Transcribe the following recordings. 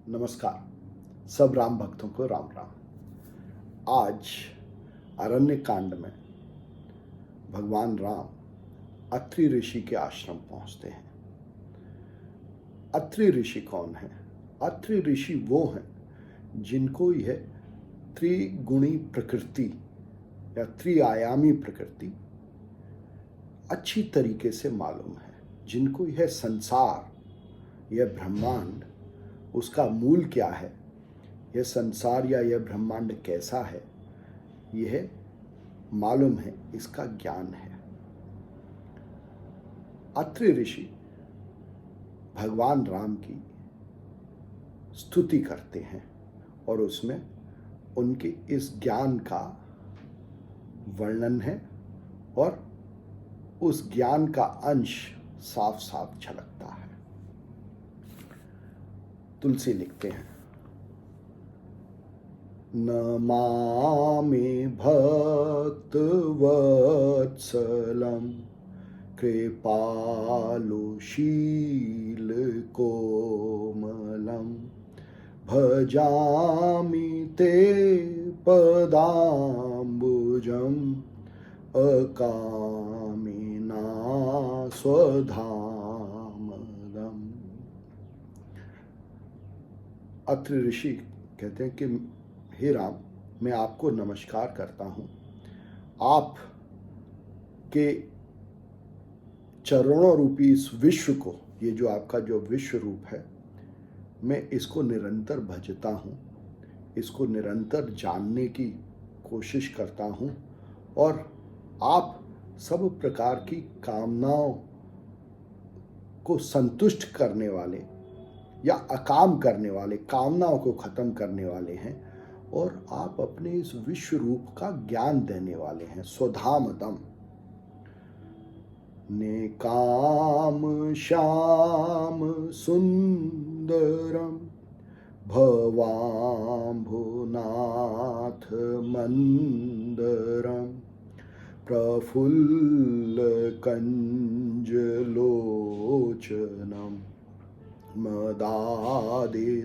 नमस्कार। सब राम भक्तों को राम राम। आज अरण्य कांड में भगवान राम अत्रि ऋषि के आश्रम पहुंचते हैं। अत्रि ऋषि कौन है? अत्रि ऋषि वो हैं जिनको यह त्रिगुणी प्रकृति या त्रिआयामी प्रकृति अच्छी तरीके से मालूम है, जिनको यह संसार, यह ब्रह्मांड, उसका मूल क्या है, यह संसार या यह ब्रह्मांड कैसा है, यह मालूम है, इसका ज्ञान है। अत्रि ऋषि भगवान राम की स्तुति करते हैं और उसमें उनके इस ज्ञान का वर्णन है और उस ज्ञान का अंश साफ साफ झलकता है। तुलसी लिखते हैं, नमामि भक्तवत्सलं कृपालुशीलकोमलं भजामि ते पदाम्बुजम् अकामिना स्वधामदम्। अत्रि ऋषि कहते हैं कि हे राम, मैं आपको नमस्कार करता हूँ। आप के चरणों रूपी इस विश्व को, ये जो आपका जो विश्व रूप है, मैं इसको निरंतर भजता हूँ, इसको निरंतर जानने की कोशिश करता हूँ और आप सब प्रकार की कामनाओं को संतुष्ट करने वाले या अकाम करने वाले, कामनाओं को खत्म करने वाले हैं और आप अपने इस विश्व रूप का ज्ञान देने वाले हैं। स्वधामदम नेकाम श्याम सुंदरम भवाम्भुनाथ मंदरम प्रफुल्ल कंजलोचनम मदादिदोषमोचनम।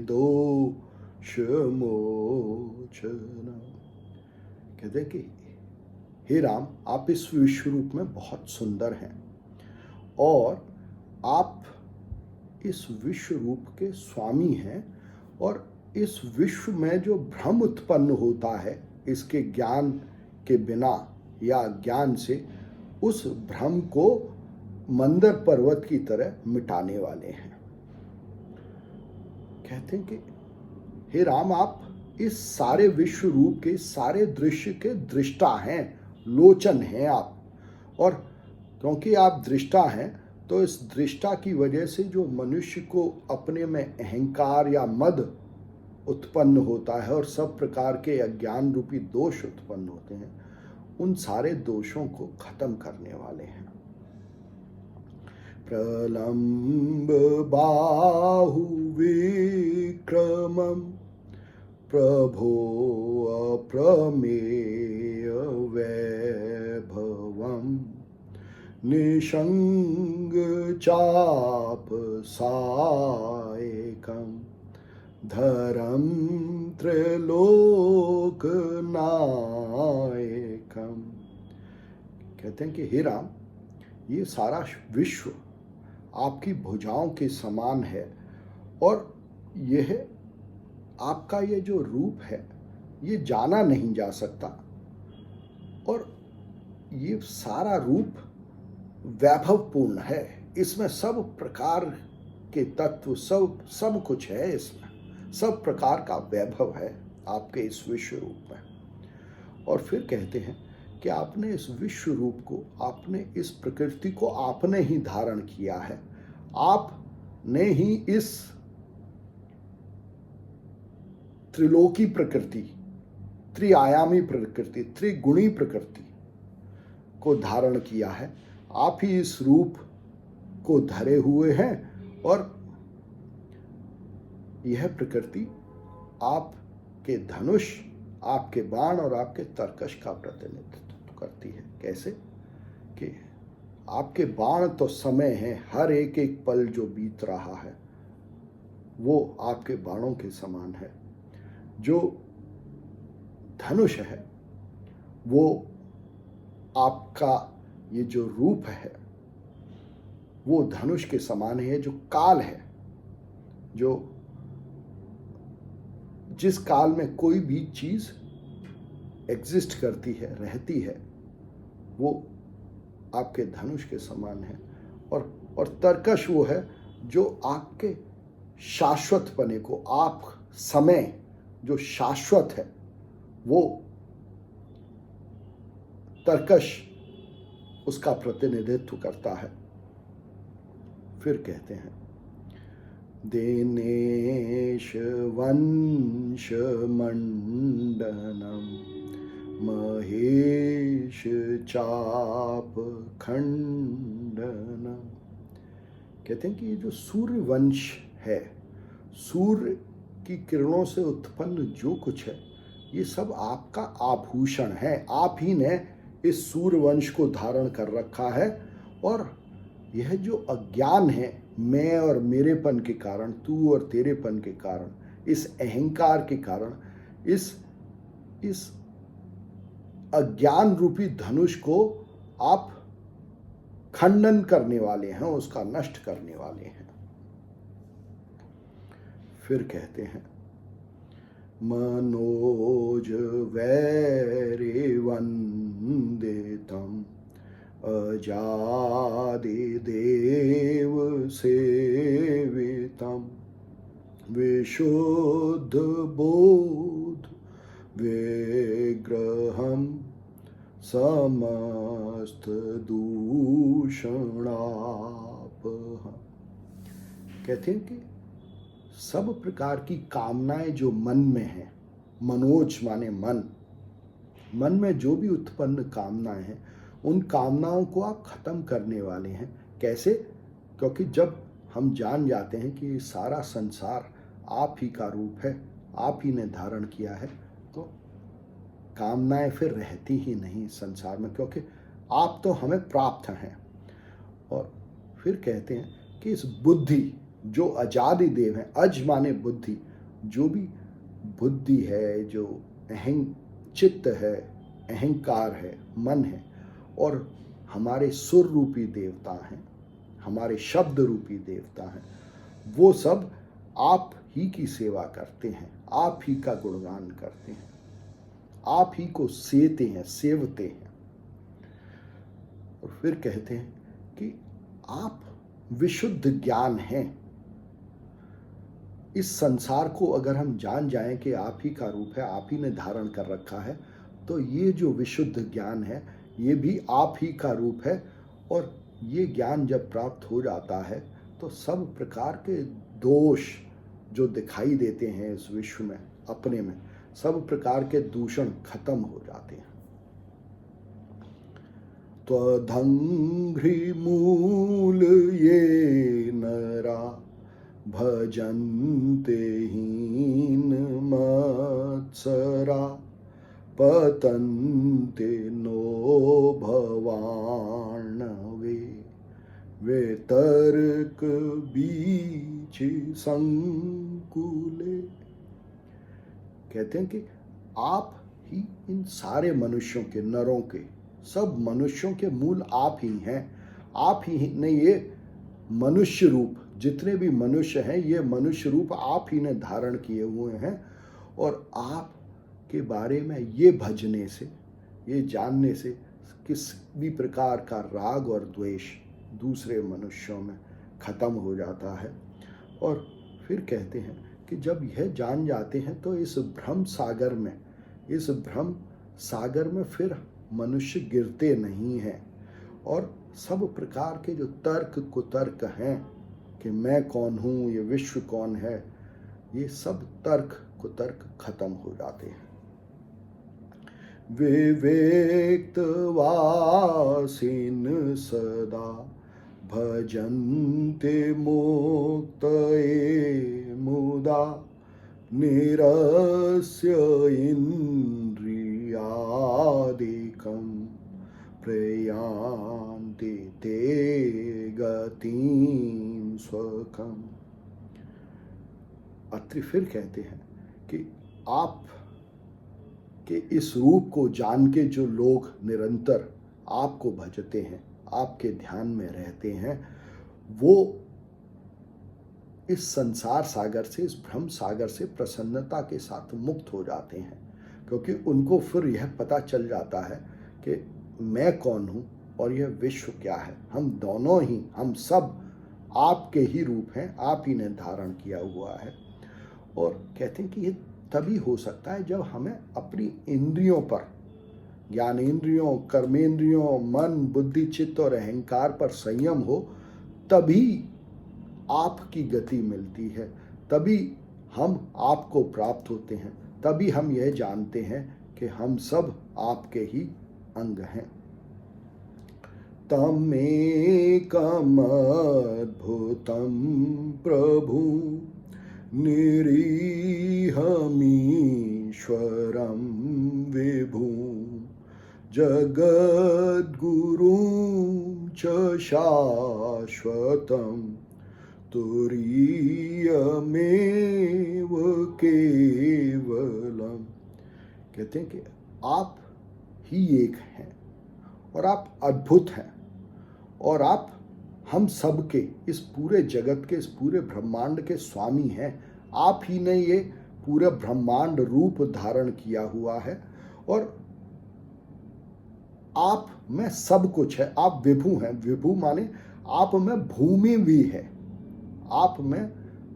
कहते कि हे राम, आप इस विश्व रूप में बहुत सुंदर हैं और आप इस विश्व रूप के स्वामी हैं और इस विश्व में जो भ्रम उत्पन्न होता है, इसके ज्ञान के बिना या ज्ञान से, उस भ्रम को मंदर पर्वत की तरह मिटाने वाले हैं। कहते हैं कि हे राम, आप इस सारे विश्व रूप के, सारे दृश्य के दृष्टा हैं, लोचन हैं आप। और क्योंकि आप दृष्टा हैं, तो इस दृष्टा की वजह से जो मनुष्य को अपने में अहंकार या मद उत्पन्न होता है और सब प्रकार के अज्ञान रूपी दोष उत्पन्न होते हैं, उन सारे दोषों को खत्म करने वाले हैं। प्रलम्ब बाहु विक्रमं प्रभो अप्रमेय वैभवं निषंग चाप सायकं धरम त्रैलोकनायकं। कहते हैं कि हे राम, ये सारा विश्व आपकी भुजाओं के समान है और यह आपका ये जो रूप है, ये जाना नहीं जा सकता और ये सारा रूप वैभवपूर्ण है। इसमें सब प्रकार के तत्व, सब कुछ है, इसमें सब प्रकार का वैभव है आपके इस विश्व रूप में। और फिर कहते हैं कि आपने इस विश्व रूप को, आपने इस प्रकृति को आपने ही धारण किया है। आपने ही इस त्रिलोकी प्रकृति, त्रिआयामी प्रकृति, त्रिगुणी प्रकृति को धारण किया है। आप ही इस रूप को धरे हुए हैं और यह प्रकृति आपके धनुष, आपके बाण और आपके तरकश का प्रतिनिधित्व करती है। कैसे कि आपके बाण तो समय है, हर एक एक पल जो बीत रहा है वो आपके बाणों के समान है। जो धनुष है वो आपका ये जो रूप है वो धनुष के समान है। जो काल है, जो जिस काल में कोई भी चीज एग्जिस्ट करती है, रहती है, वो आपके धनुष के समान है। और तरकश वो है जो आपके शाश्वतपने को, आप समय जो शाश्वत है वो तरकश उसका प्रतिनिधित्व करता है। फिर कहते हैं दिनेश वंश मंडनम महेश चाप खंडनम। कहते हैं कि ये जो सूर्य वंश है, सूर्य की किरणों से उत्पन्न जो कुछ है, ये सब आपका आभूषण है। आप ही ने इस सूर्य वंश को धारण कर रखा है। और यह जो अज्ञान है, मैं और मेरेपन के कारण, तू और तेरेपन के कारण, इस अहंकार के कारण, इस अज्ञान रूपी धनुष को आप खंडन करने वाले हैं, उसका नष्ट करने वाले हैं। फिर कहते हैं मनोज वैरे वंदितम अजादिदेव सेवितम विशुद्ध बोध विग्रहम समस्त दूषणापहम। कहते हैं कि सब प्रकार की कामनाएं जो मन में हैं, मनोज माने मन, मन में जो भी उत्पन्न कामनाएं हैं, उन कामनाओं को आप खत्म करने वाले हैं। कैसे? क्योंकि जब हम जान जाते हैं कि सारा संसार आप ही का रूप है, आप ही ने धारण किया है, तो कामनाएं फिर रहती ही नहीं संसार में, क्योंकि आप तो हमें प्राप्त हैं। और फिर कहते हैं कि इस बुद्धि जो अजादि देव है, अज माने बुद्धि, जो भी बुद्धि है, जो चित्त है, अहंकार है, मन है, और हमारे सुर रूपी देवता हैं, हमारे शब्द रूपी देवता हैं, वो सब आप ही की सेवा करते हैं, आप ही का गुणगान करते हैं, आप ही को सेते हैं, सेवते हैं। और फिर कहते हैं कि आप विशुद्ध ज्ञान हैं। इस संसार को अगर हम जान जाएं कि आप ही का रूप है, आप ही ने धारण कर रखा है, तो ये जो विशुद्ध ज्ञान है ये भी आप ही का रूप है। और ये ज्ञान जब प्राप्त हो जाता है तो सब प्रकार के दोष जो दिखाई देते हैं इस विश्व में, अपने में, सब प्रकार के दूषण खत्म हो जाते हैं। त्वदंघ्रि मूल ये नरा भजन्ते हीन मत्सरा पतन्ते नो भवार्णवे वितर्क बीच संकुले। कहते हैं कि आप ही इन सारे मनुष्यों के, नरों के, सब मनुष्यों के मूल आप ही हैं। आप ही ने ये मनुष्य रूप, जितने भी मनुष्य हैं, ये मनुष्य रूप आप ही ने धारण किए हुए हैं। और आप के बारे में ये भजने से, ये जानने से किस भी प्रकार का राग और द्वेष दूसरे मनुष्यों में खत्म हो जाता है। और फिर कहते हैं कि जब यह जान जाते हैं तो इस भ्रम सागर में फिर मनुष्य गिरते नहीं हैं। और सब प्रकार के जो तर्क कुतर्क हैं कि मैं कौन हूँ, ये विश्व कौन है, ये सब तर्क कुतर्क खत्म हो जाते हैं। विवेक्तवासिन सदा भजन्ते मुक्तये मुदा निरस्य इन्द्रियादिकं प्रयान्ति ते गतिं स्वकम्। अत्रि फिर कहते हैं कि आप के इस रूप को जान के जो लोग निरंतर आपको भजते हैं, आपके ध्यान में रहते हैं, वो इस संसार सागर से, इस भ्रम सागर से प्रसन्नता के साथ मुक्त हो जाते हैं, क्योंकि उनको फिर यह पता चल जाता है कि मैं कौन हूँ और यह विश्व क्या है। हम दोनों ही, हम सब आपके ही रूप हैं, आप ही ने धारण किया हुआ है। और कहते हैं कि ये तभी हो सकता है जब हमें अपनी इंद्रियों पर, ज्ञानेंद्रियों, कर्मेंद्रियों, मन, बुद्धि, चित्त और अहंकार पर संयम हो, तभी आपकी गति मिलती है, तभी हम आपको प्राप्त होते हैं, तभी हम यह जानते हैं कि हम सब आपके ही अंग हैं। तमेकमद्भुतं प्रभु निरीहमीश्वरं विभु जगद्गुरुं च शाश्वतं तुरीयमेव केवलम। कहते हैं कि आप ही एक हैं और आप अद्भुत हैं और आप हम सब के, इस पूरे जगत के, इस पूरे ब्रह्मांड के स्वामी हैं। आप ही ने ये पूरे ब्रह्मांड रूप धारण किया हुआ है और आप में सब कुछ है। आप विभु हैं। विभु माने आप में भूमि भी है, आप में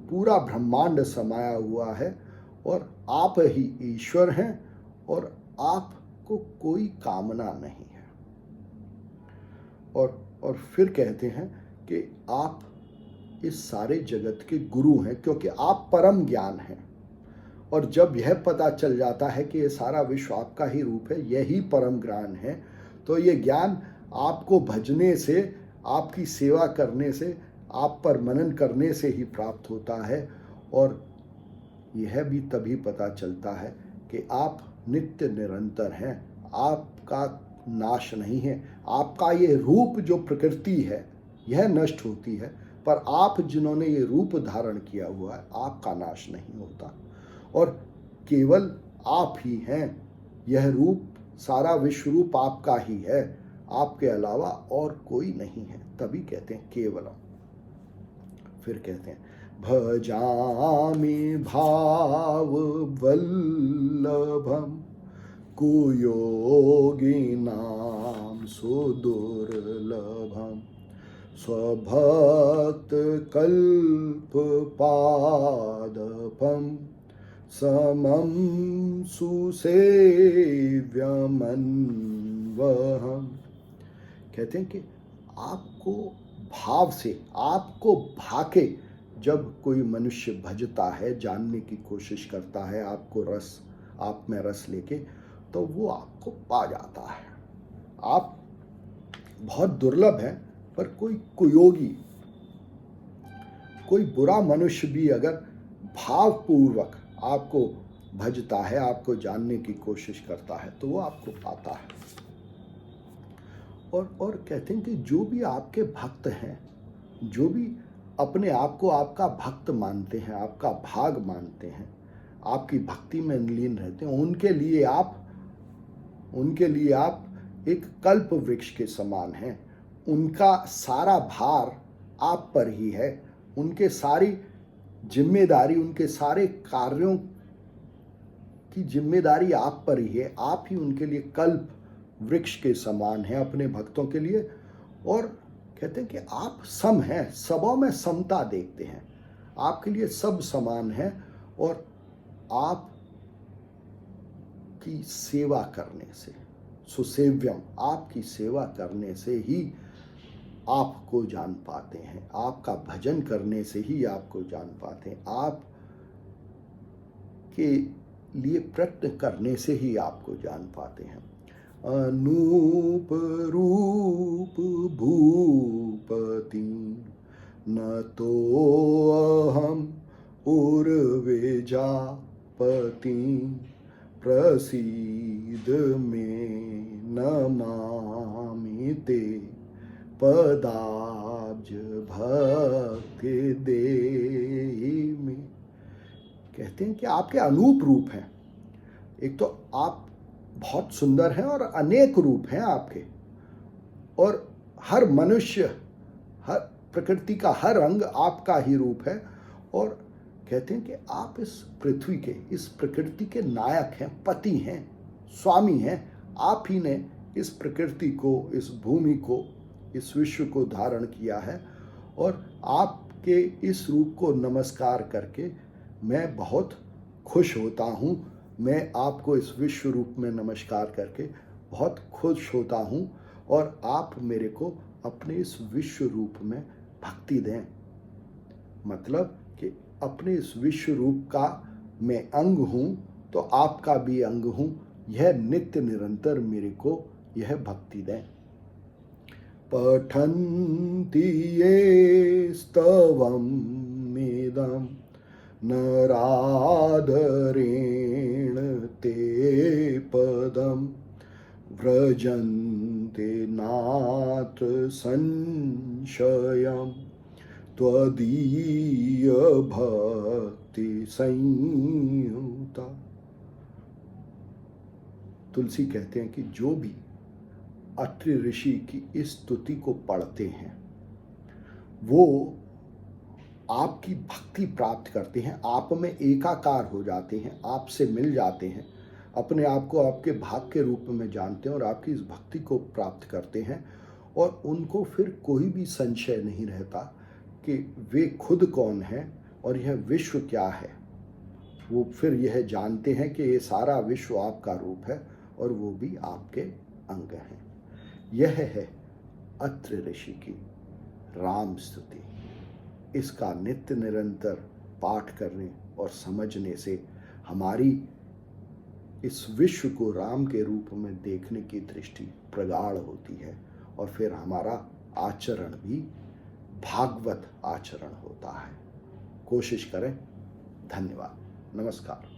पूरा ब्रह्मांड समाया हुआ है और आप ही ईश्वर हैं और आपको कोई कामना नहीं है। और फिर कहते हैं कि आप इस सारे जगत के गुरु हैं, क्योंकि आप परम ज्ञान हैं। और जब यह पता चल जाता है कि ये सारा विश्व आपका ही रूप है, यही परम ज्ञान है, तो ये ज्ञान आपको भजने से, आपकी सेवा करने से, आप पर मनन करने से ही प्राप्त होता है। और यह भी तभी पता चलता है कि आप नित्य निरंतर हैं, आपका नाश नहीं है। आपका ये रूप जो प्रकृति है यह नष्ट होती है, पर आप जिन्होंने ये रूप धारण किया हुआ है, आपका नाश नहीं होता और केवल आप ही हैं। यह रूप, सारा विश्व रूप आपका ही है, आपके अलावा और कोई नहीं है। तभी कहते हैं केवलम। फिर कहते हैं भजामि भाव वल्लभम कुयोगिनां सुदुर्लभम स्वभक्त कल्पपादपम समं सुसेव्यमन्वहम्। कहते हैं कि आपको भाव से, आपको भाके जब कोई मनुष्य भजता है, जानने की कोशिश करता है, आपको रस, आप में रस लेके, तो वो आपको पा जाता है। आप बहुत दुर्लभ हैं, पर कोई कुयोगी, कोई बुरा मनुष्य भी अगर भावपूर्वक आपको भजता है, आपको जानने की कोशिश करता है, तो वो आपको पाता है। और कहते हैं कि जो भी आपके भक्त हैं, जो भी अपने आप को आपका भक्त मानते हैं, आपका भाग मानते हैं, आपकी भक्ति में लीन रहते हैं, उनके लिए आप एक कल्प वृक्ष के समान हैं। उनका सारा भार आप पर ही है, उनके सारी जिम्मेदारी, उनके सारे कार्यों की जिम्मेदारी आप पर ही है। आप ही उनके लिए कल्प वृक्ष के समान है अपने भक्तों के लिए। और कहते हैं कि आप सम हैं, सबों में समता देखते हैं, आपके लिए सब समान है और आप की सेवा करने से, सुसेव्यम, आपकी सेवा करने से ही आपको जान पाते हैं, आपका भजन करने से ही आपको जान पाते हैं, आप के लिए प्रयत्न करने से ही आपको जान पाते हैं। अनूप रूप भूपति न तो अहम उर्विजापति प्रसीद में नमामि ते पदाब्ज भक्ति देहि में। कहते हैं कि आपके अनूप रूप हैं। एक तो आप बहुत सुंदर हैं और अनेक रूप हैं आपके, और हर मनुष्य, हर प्रकृति का हर अंग आपका ही रूप है। और कहते हैं कि आप इस पृथ्वी के, इस प्रकृति के नायक हैं, पति हैं, स्वामी हैं। आप ही ने इस प्रकृति को, इस भूमि को, इस विश्व को धारण किया है। और आपके इस रूप को नमस्कार करके मैं बहुत खुश होता हूँ। मैं आपको इस विश्व रूप में नमस्कार करके बहुत खुश होता हूँ, और आप मेरे को अपने इस विश्व रूप में भक्ति दें। मतलब कि अपने इस विश्व रूप का मैं अंग हूँ, तो आपका भी अंग हूँ। यह नित्य निरंतर मेरे को यह भक्ति दें। पठन्ति ये स्तवम् मेदं नरादरेण ते पदं व्रजन्ते नात्र संशयं त्वदीय भक्ति संयुता। तुलसी कहते हैं कि जो भी अत्रि ऋषि की इस स्तुति को पढ़ते हैं वो आपकी भक्ति प्राप्त करते हैं, आप में एकाकार हो जाते हैं, आपसे मिल जाते हैं, अपने आप को आपके भाग के रूप में जानते हैं और आपकी इस भक्ति को प्राप्त करते हैं। और उनको फिर कोई भी संशय नहीं रहता कि वे खुद कौन हैं और यह विश्व क्या है। वो फिर यह जानते हैं कि ये सारा विश्व आपका रूप है और वो भी आपके अंग हैं। यह है अत्रि ऋषि की राम स्तुति। इसका नित्य निरंतर पाठ करने और समझने से हमारी इस विश्व को राम के रूप में देखने की दृष्टि प्रगाढ़ होती है, और फिर हमारा आचरण भी भागवत आचरण होता है। कोशिश करें। धन्यवाद। नमस्कार।